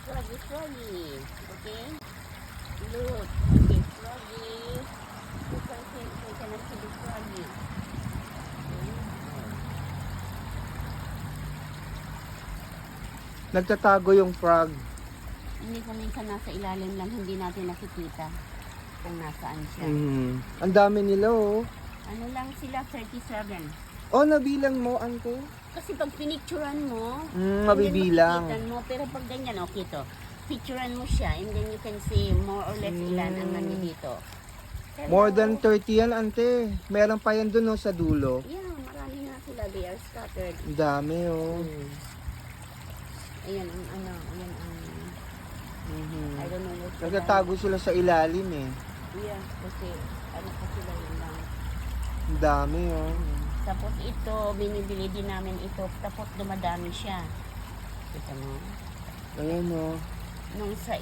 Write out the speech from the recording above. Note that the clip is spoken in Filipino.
Froggy, froggy. Okay? Look. Okay, froggy. You cannot see the froggy. Nagtatago yung frog. Hindi ko minsan nasa ilalim lang, hindi natin nakikita kung nasaan siya. Ang dami nila oh. Ano lang sila, 37. Oh, nabilang mo, ante? Kasi pag pinicturan mo, mabibilang. makikita mo. Pero pag ganyan, okay to. Picturean mo siya and then you can see more or less ilan ang nandito. Pero, More than 30 yan, ante. Meron pa yan dun oh, sa dulo. Yeah, marami na sila. They are scattered. Ang dami oh. Ayan ang ano, ayan ang... I don't know what Nagtatago sila sa ilalim eh. Yeah, kasi ano pa sila yun lang. Ang dami oh. Tapos ito, binibili din namin ito. Tapos dumadami siya. Kita mo? Ayan oh. Nung sa